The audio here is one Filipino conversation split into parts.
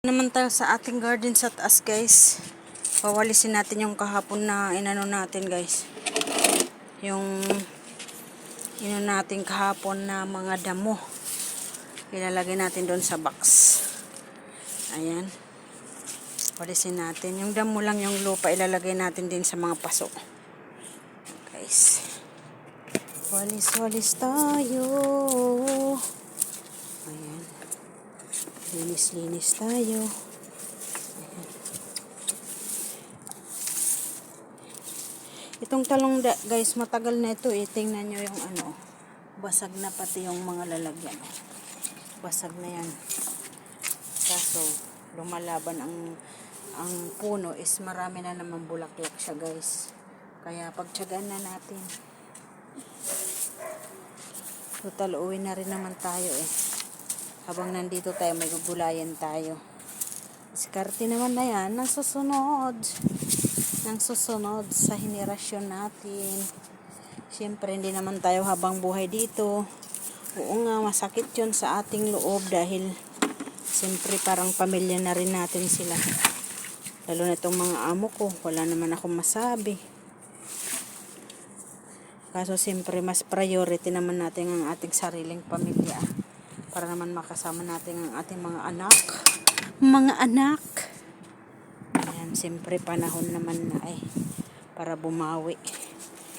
Naman tayo sa ating garden sa taas, guys. Pawalisin natin yung kahapon na inano natin, guys. Yung inano natin kahapon na mga damo. Ilalagay natin doon sa box. Ayan. Walisin natin. Yung damo lang yung lupa ilalagay natin din sa mga paso. Guys. Walis-walis tayo. Ayan. Linis-linis tayo. Ayan. Itong talong guys, matagal na ito eh. Tingnan nyo yung ano. Basag na pati yung mga lalagyan. Basag na yan. Kaso, lumalaban ang puno is marami na naman bulaklak siya, guys. Kaya pagtiyagaan na natin. Total, uwi na rin naman tayo eh. Habang nandito tayo, may gugulayan tayo. Diskarte naman na yan. Nang susunod sa henerasyon natin. Siyempre, hindi naman tayo habang buhay dito. Oo nga, masakit yun sa ating loob dahil siyempre parang pamilya na rin natin sila. Lalo na itong mga amo ko, wala naman akong masabi. Kaso siyempre mas priority naman natin ang ating sariling pamilya. Para naman makasama natin ang ating mga anak. Mga anak! Ayan, siyempre panahon naman na eh. Para bumawi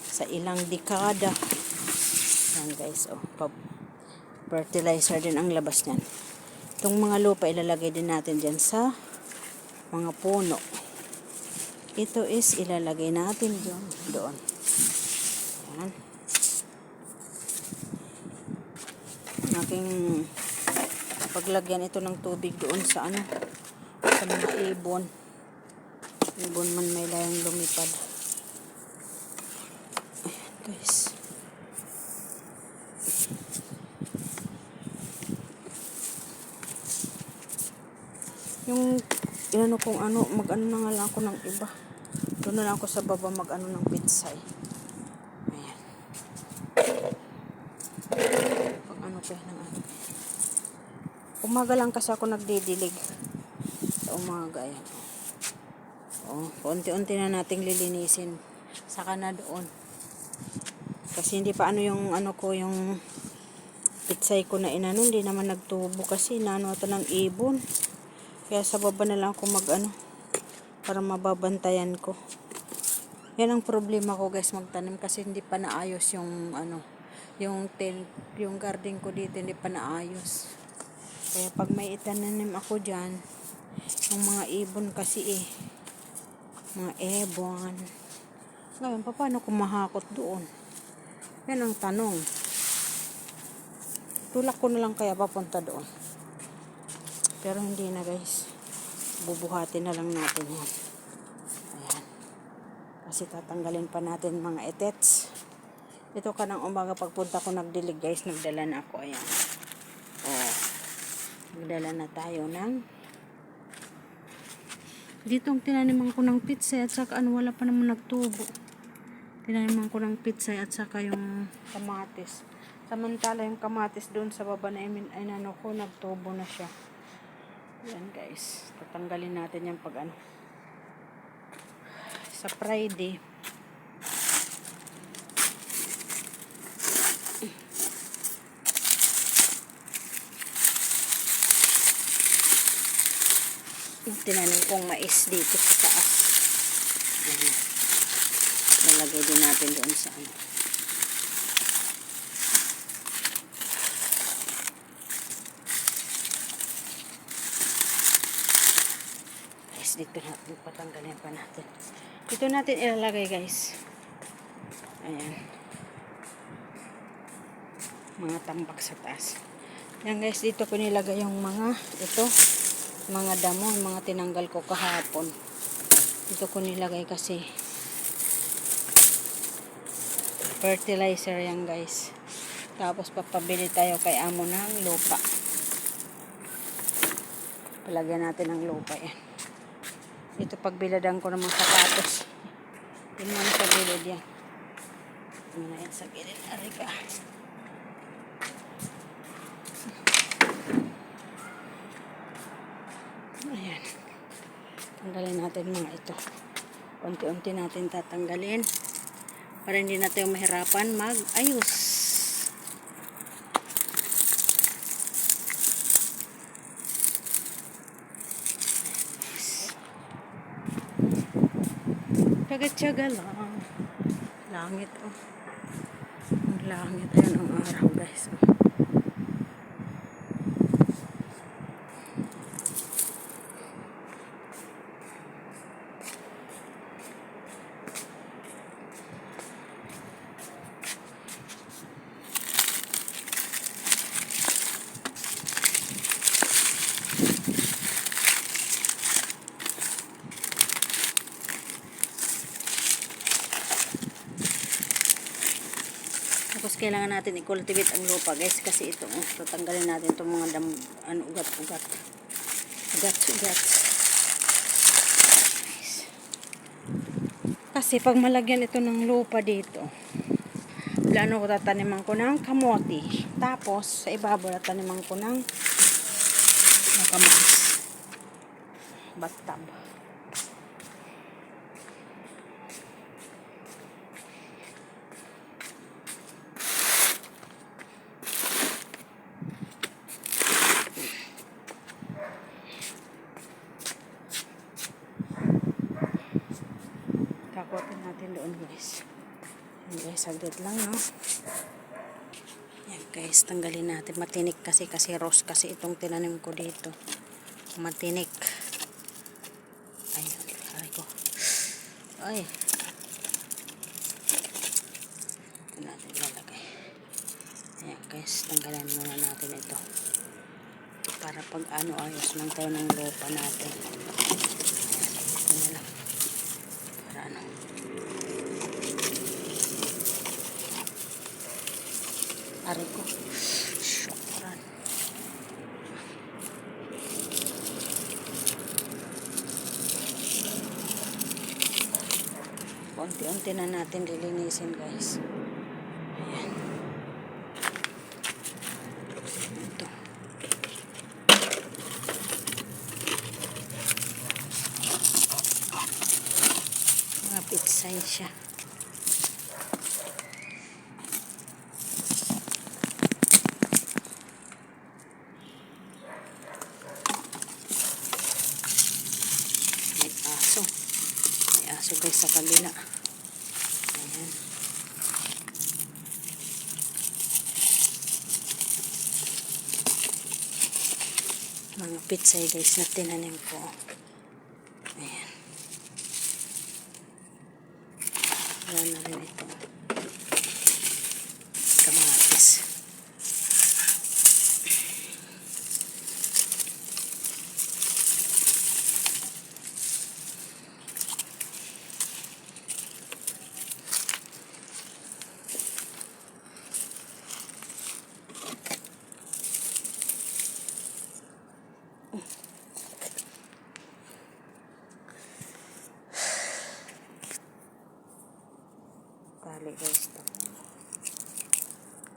sa ilang dekada. Ayan guys, oh. Fertilizer din ang labas niyan. Itong mga lupa ilalagay din natin dyan sa mga puno. Ito is ilalagay natin doon. Ayan. Aking paglagyan ito ng tubig doon sa ano, sa mga ibon. Ibon man may layang lumipad. Ayan guys. Yung inano kung ano, mag-ano na nga lang ako ng iba. Doon na lang ako sa baba mag-ano ng pitsay. Ayan. Pag ano pa ng ano. Umaga lang kasi ako nagdidilig. Sa umaga, ayan. O, unti-unti na nating lilinisin. Saka na doon. Kasi hindi pa ano yung ano ko, yung pitsay ko na inano, hindi naman nagtubo kasi inano ito ng ibon. Kaya sa baba na lang ako mag-ano para mababantayan ko. Yan ang problema ko guys magtanim kasi hindi pa naayos yung ano, yung garden ko dito hindi pa naayos. Kaya pag may itananim ako diyan, yung mga ibon kasi eh, mga ibon. Ngayon, paano ko mahakot doon? Yan ang tanong. Tulak ko na lang kaya papunta doon. Pero hindi na guys. Bubuhatin na lang natin yan. Ayan. Kasi tatanggalin pa natin mga etets. Ito kanang umaga pagpunta ko nagdilig guys. Nagdala na ako. Ayan. Oh. Nagdala na tayo ng ditong tinaniman ko ng pitsay at saka ano wala pa naman nagtubo. Tinaniman ko ng pitsay at saka yung kamatis. Samantala yung kamatis doon sa baba na inano ko nagtubo na siya. Yan guys, tatanggalin natin yung pag ano. Sa Friday. Tinanim kong mais dito sa taas. Nalagay din natin doon sa ano. Dito natin patanggalin pa natin. Dito natin ilalagay guys. Ayan. Mga tambak sa taas. Yan guys, dito ko nilagay yung mga ito, mga damo, mga tinanggal ko kahapon. Dito ko nilagay kasi fertilizer yan guys. Tapos papabili tayo kay amo ng lupa. Palagyan natin ng lupa yan. Ito pagbiladan ko ng mga sapatos. Yun mo sa gilid yan. Yun na yan sa gilid. Arika. Ayan. Tanggalin natin mga ito. Unti-unti natin tatanggalin para hindi na tayo mahirapan mag-ayos. Tsaga-tsaga lang. Langit, oh. Ang langit. Ayan ang araw, guys. Tapos kailangan natin i-cultivate ang lupa, guys, kasi ito, tatanggalin natin itong mga ugat-ugat. Ugat-ugat. Kasi pag malagyan ito ng lupa dito, plano ko tataniman ko ng kamote. Tapos sa ibabaw tataniman ko ng kamatis. Battab. Kakotin natin doon, guys. Yan, guys, saglit lang, no? Yan, guys, tanggalin natin. Matinik kasi rose kasi itong tinanim ko dito. Matinik. Ayun, aray ko. Ay. Ito natin lalagay. Ayan, guys, tanggalin muna natin ito. Para pag ayos lang tayo ng lupa natin. Ito na lang. Para aray ko. Syukran. Unti-unti na natin lilinisin, guys. Ayan. Ito. Mga pitsay siya. May aso, guys, sa kabila. Ayan. Mga pitsay, guys, na tinanim ko. Ayan. Wala na rin ito. Kamatis. Tali, guys, to.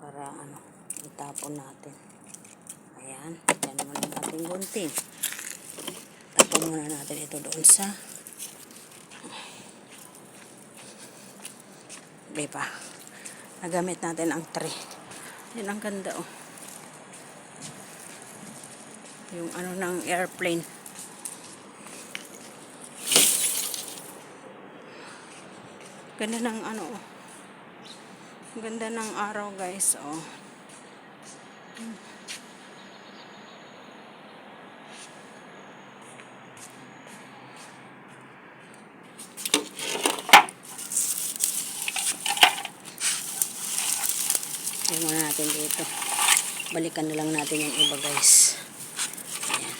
Para itapon natin. Ayan, yan naman ang ating gunting. Tapon muna natin ito doon sa diba, nagamit natin ang tray. Yan ang ganda, oh. Yung ng airplane. Ganda ng oh. Ganda ng araw, guys, oh. Yan muna natin dito. Balikan na lang natin yung iba, guys. Ayan.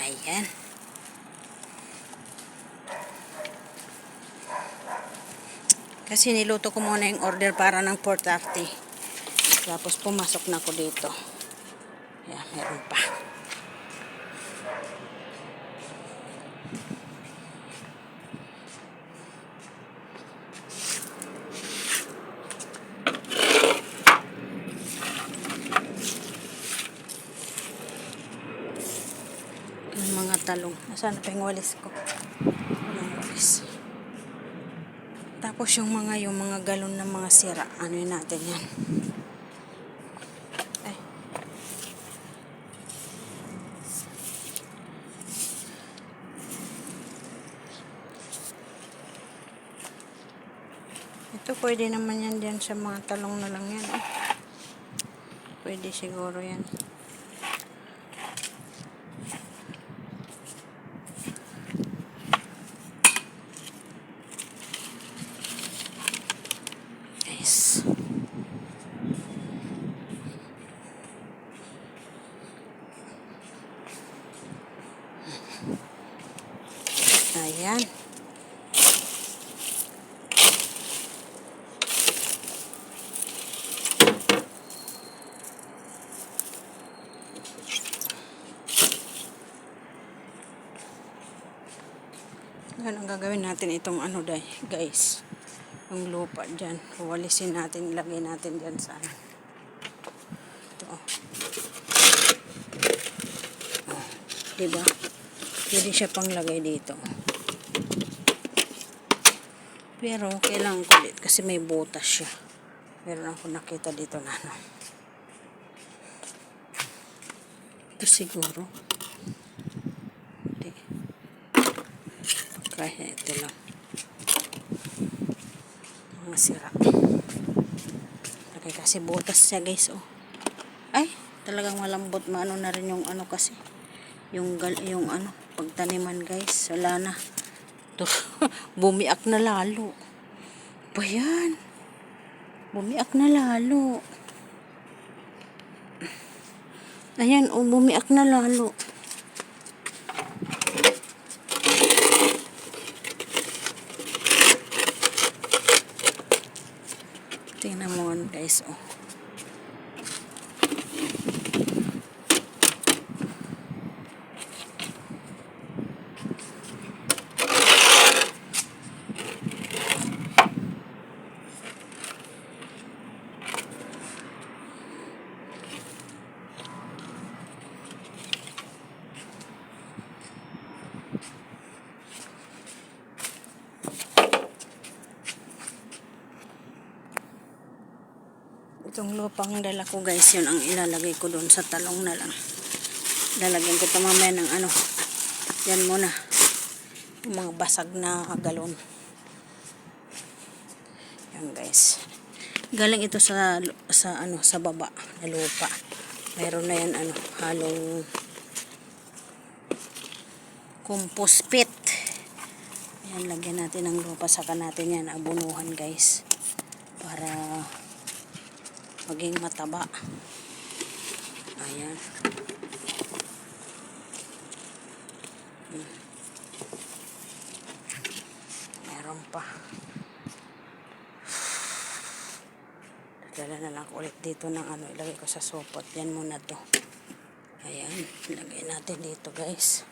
Ayan. Kasi niluto ko muna yung order para ng 4:30. Tapos pumasok na ako dito. Ayan, meron pa. Yung mga talong. Nasaan pa yung walis ko? Walang walis. Tapos yung mga galon ng mga sira. Ano yun natin yan? Ay. Ito pwede naman yan dyan sa mga talong na lang yan. Eh. Pwede siguro yan. Guys. Ayan. Ngayon ang gagawin natin itong ano guys. Yung lupa dyan. Walisin natin. Ilagay natin dyan sa ano. Ito. Oh, diba? Pwede siya pang lagay dito. Pero kailangan ko dito kasi may butas siya. Meron ako nakita dito na ano. Ito siguro. Kaya ito lang. Mga sira. Okay, kasi butas siya guys. Oh. Ay, talagang malambot. Maano na rin yung ano kasi. Yung ano, pagtaniman guys. Wala na. Ito, bumiak na lalo. Pa yan. Bumiak na lalo. Ayan, oh, bumiak na lalo. Tingnan mo guys, oh. Itong lupang dala ko guys, yun ang ilalagay ko doon sa talong na lang. Lalagyan ko ito mamaya ng ano. Yan muna. Yung mga basag na galon. Yan guys. Galing ito sa ano, sa baba na lupa. Mayroon na yan ano, halong compost pit. Yan, lagyan natin ng lupa, saka natin yan abunuhan guys. Para maging mataba. Ayan. Meron pa. Dala na lang ulit dito ng ano, ilagay ko sa sopot. Yan muna to. Ayan, ilagay natin dito guys.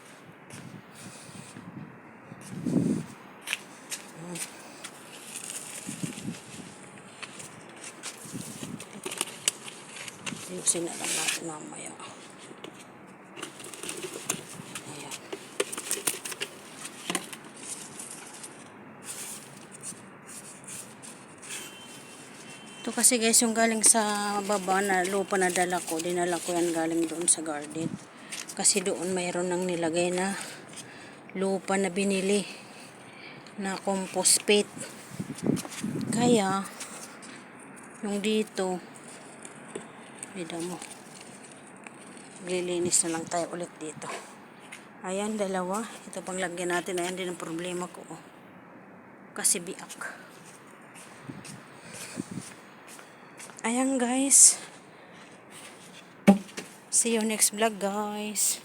Ayusin na lang natin mamaya. Ayan. Ito kasi guys yung galing sa baba na lupa na dala ko. Dinala ko yan galing doon sa garden. Kasi doon mayroon nang nilagay na lupa na binili na compost pit. Kaya yung dito bida mo, lilinis na lang tayo ulit dito. Ayan, dalawa. Ito pang lagyan natin. Ayan din ang problema ko. Oh. Kasi biak. Ayan guys. See you next vlog guys.